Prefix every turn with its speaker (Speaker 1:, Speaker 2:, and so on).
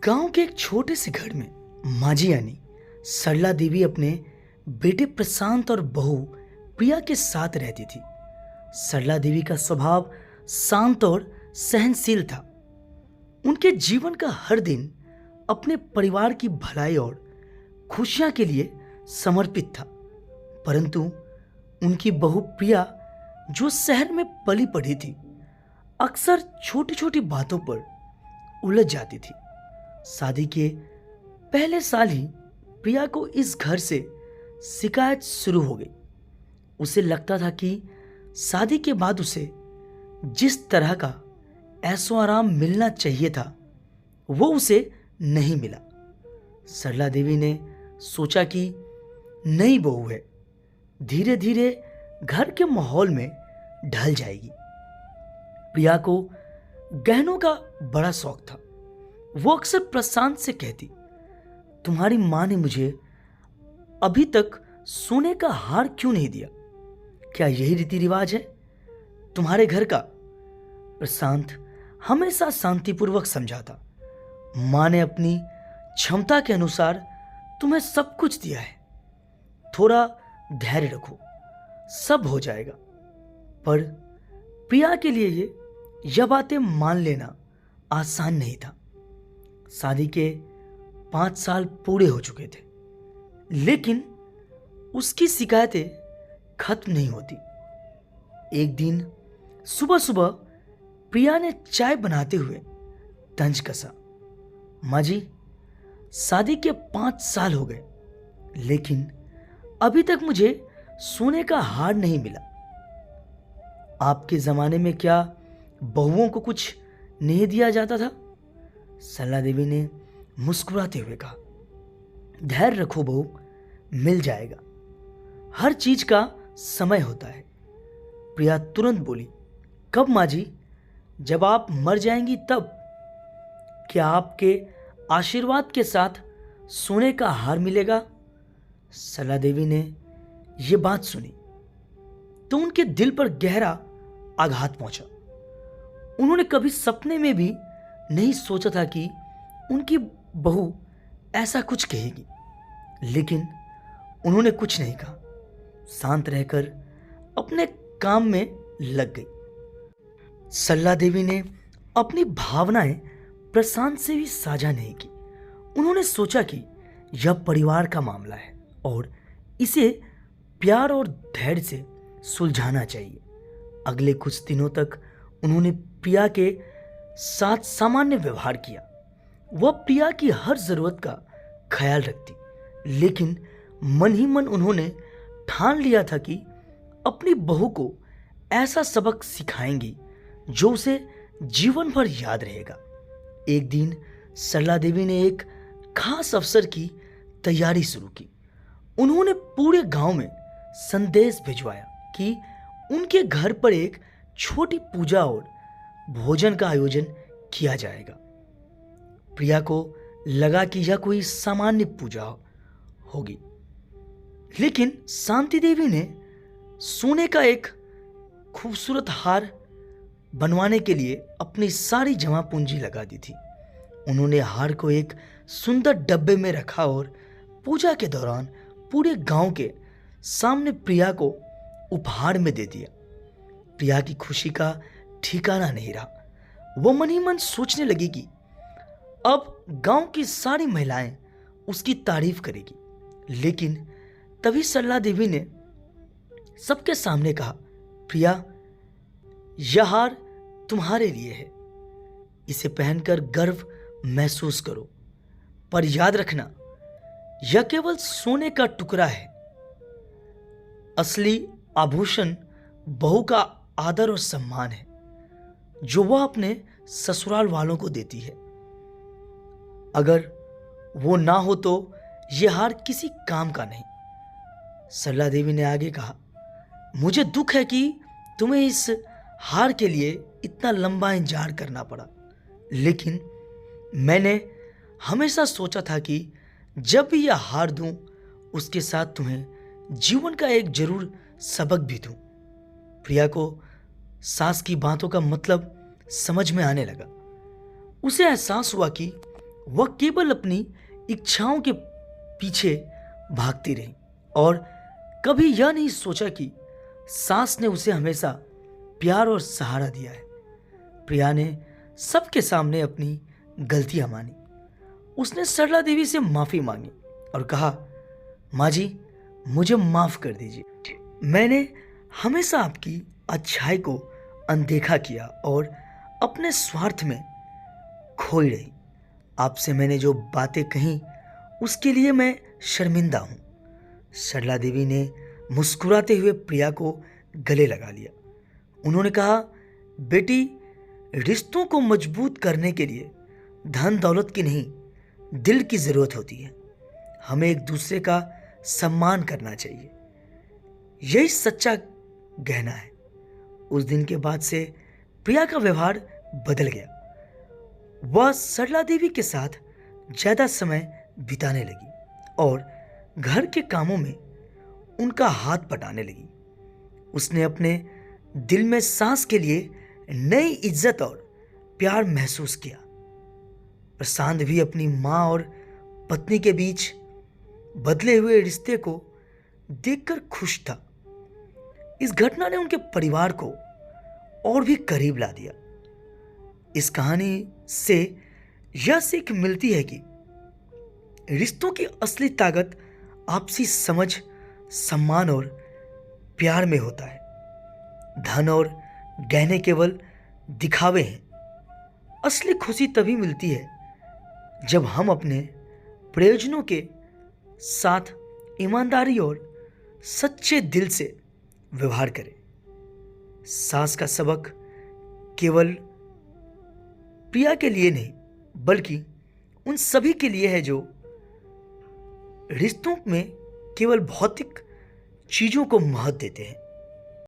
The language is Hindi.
Speaker 1: गांव के एक छोटे से घर में माजी यानी सरला देवी अपने बेटे प्रशांत और बहू प्रिया के साथ रहती थी। सरला देवी का स्वभाव शांत और सहनशील था। उनके जीवन का हर दिन अपने परिवार की भलाई और खुशियां के लिए समर्पित था। परंतु उनकी बहू प्रिया, जो शहर में पली बढ़ी थी, अक्सर छोटी छोटी बातों पर उलझ जाती थी। शादी के पहले साल ही प्रिया को इस घर से शिकायत शुरू हो गई। उसे लगता था कि शादी के बाद उसे जिस तरह का ऐशो आराम मिलना चाहिए था वो उसे नहीं मिला। सरला देवी ने सोचा कि नई बहू है, धीरे धीरे घर के माहौल में ढल जाएगी। प्रिया को गहनों का बड़ा शौक था। वो अक्सर प्रशांत से कहती, तुम्हारी मां ने मुझे अभी तक सोने का हार क्यों नहीं दिया? क्या यही रीति रिवाज है तुम्हारे घर का? प्रशांत हमेशा शांतिपूर्वक समझाता, मां ने अपनी क्षमता के अनुसार तुम्हें सब कुछ दिया है, थोड़ा धैर्य रखो, सब हो जाएगा। पर प्रिया के लिए यह बातें मान लेना आसान नहीं था। शादी के 5 साल पूरे हो चुके थे, लेकिन उसकी शिकायतें खत्म नहीं होती। एक दिन सुबह सुबह प्रिया ने चाय बनाते हुए तंज कसा, माँ जी, शादी के 5 साल हो गए, लेकिन अभी तक मुझे सोने का हार नहीं मिला। आपके जमाने में क्या बहुओं को कुछ नहीं दिया जाता था? सरला देवी ने मुस्कुराते हुए कहा, धैर्य रखो बहू, मिल जाएगा, हर चीज का समय होता है। प्रिया तुरंत बोली, कब माँ जी? जब आप मर जाएंगी तब? क्या आपके आशीर्वाद के साथ सोने का हार मिलेगा? सरला देवी ने यह बात सुनी तो उनके दिल पर गहरा आघात पहुंचा। उन्होंने कभी सपने में भी नहीं सोचा था कि उनकी बहू ऐसा कुछ कहेगी, लेकिन उन्होंने कुछ नहीं कहा। शांत रहकर अपने काम में लग गई। सरला देवी ने अपनी भावनाएं प्रशांत से भी साझा नहीं की। उन्होंने सोचा कि यह परिवार का मामला है और इसे प्यार और धैर्य से सुलझाना चाहिए। अगले कुछ दिनों तक उन्होंने प्रिया के साथ सामान्य व्यवहार किया। वह प्रिया की हर जरूरत का ख्याल रखती, लेकिन मन ही मन उन्होंने ठान लिया था कि अपनी बहू को ऐसा सबक सिखाएंगी जो उसे जीवन भर याद रहेगा। एक दिन सरला देवी ने एक खास अवसर की तैयारी शुरू की। उन्होंने पूरे गांव में संदेश भिजवाया कि उनके घर पर एक छोटी पूजा और भोजन का आयोजन किया जाएगा। प्रिया को लगा कि यह कोई सामान्य पूजा होगी, लेकिन शांति देवी ने सोने का एक खूबसूरत हार बनवाने के लिए अपनी सारी जमा पूंजी लगा दी थी। उन्होंने हार को एक सुंदर डब्बे में रखा और पूजा के दौरान पूरे गांव के सामने प्रिया को उपहार में दे दिया। प्रिया की खुशी का ठिकाना नहीं रहा। वो मन ही मन सोचने लगी कि अब गांव की सारी महिलाएं उसकी तारीफ करेगी। लेकिन तभी सरला देवी ने सबके सामने कहा, प्रिया, यह हार तुम्हारे लिए है, इसे पहनकर गर्व महसूस करो, पर याद रखना यह केवल सोने का टुकड़ा है। असली आभूषण बहू का आदर और सम्मान है, जो वह अपने ससुराल वालों को देती है। अगर वो ना हो तो यह हार किसी काम का नहीं। सरला देवी ने आगे कहा, मुझे दुख है कि तुम्हें इस हार के लिए इतना लंबा इंतजार करना पड़ा, लेकिन मैंने हमेशा सोचा था कि जब भी यह हार दूं, उसके साथ तुम्हें जीवन का एक जरूर सबक भी दूं। प्रिया को सास की बातों का मतलब समझ में आने लगा। उसे एहसास हुआ कि वह केवल अपनी इच्छाओं के पीछे भागती रही और कभी यह नहीं सोचा कि सास ने उसे हमेशा प्यार और सहारा दिया है। प्रिया ने सबके सामने अपनी गलतियां मानी। उसने सरला देवी से माफी मांगी और कहा, माँ जी, मुझे माफ कर दीजिए। मैंने हमेशा आपकी अच्छाई को अनदेखा किया और अपने स्वार्थ में खोई रही। आपसे मैंने जो बातें कही उसके लिए मैं शर्मिंदा हूं। सरला देवी ने मुस्कुराते हुए प्रिया को गले लगा लिया। उन्होंने कहा, बेटी, रिश्तों को मजबूत करने के लिए धन दौलत की नहीं, दिल की जरूरत होती है। हमें एक दूसरे का सम्मान करना चाहिए, यही सच्चा गहना है। उस दिन के बाद से प्रिया का व्यवहार बदल गया। वह सरला देवी के साथ ज्यादा समय बिताने लगी और घर के कामों में उनका हाथ बटाने लगी। उसने अपने दिल में सास के लिए नई इज्जत और प्यार महसूस किया। प्रशांत भी अपनी माँ और पत्नी के बीच बदले हुए रिश्ते को देखकर खुश था। इस घटना ने उनके परिवार को और भी करीब ला दिया। इस कहानी से यह सीख मिलती है कि रिश्तों की असली ताकत आपसी समझ, सम्मान और प्यार में होता है। धन और गहने केवल दिखावे हैं। असली खुशी तभी मिलती है जब हम अपने प्रयोजनों के साथ ईमानदारी और सच्चे दिल से व्यवहार करें। सास का सबक केवल प्रिया के लिए नहीं, बल्कि उन सभी के लिए है जो रिश्तों में केवल भौतिक चीजों को महत्व देते हैं।